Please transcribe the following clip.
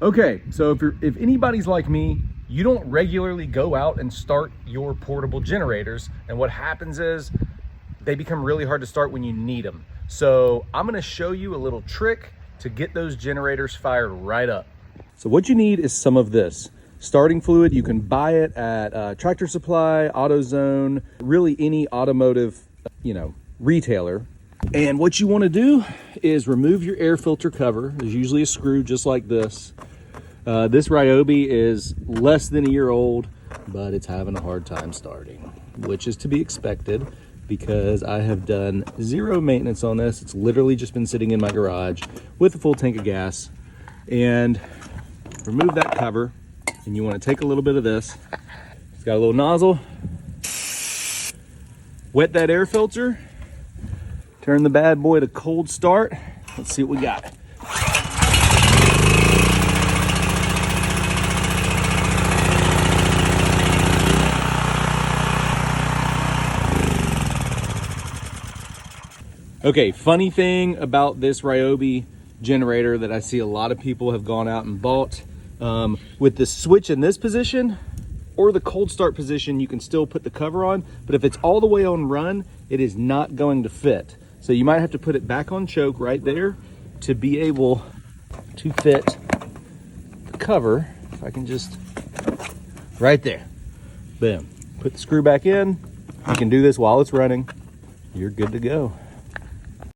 Okay, so if anybody's like me, you don't regularly go out and start your portable generators, and what happens is they become really hard to start when you need them. So I'm gonna show you a little trick to get those generators fired right up. So what you need is some of this starting fluid. You can buy it at Tractor Supply, AutoZone, really any automotive, retailer. And what you want to do is remove your air filter cover. There's usually a screw just like this. This ryobi is less than a year old, but it's having a hard time starting, which is to be expected because I have done zero maintenance on this. It's literally just been sitting in my garage with a full tank of gas. And remove that cover, and you want to take a little bit of this. It's got a little nozzle. Wet that air filter. Turn the bad boy to cold start. Let's see what we got. Okay, funny thing about this ryobi generator that I see a lot of people have gone out and bought, with the switch in this position or the cold start position, you can still put the cover on, but if it's all the way on run, it is not going to fit. So you might have to put it back on choke right there to be able to fit the cover. If I can just, right there, boom. Put the screw back in. You can do this while it's running. You're good to go.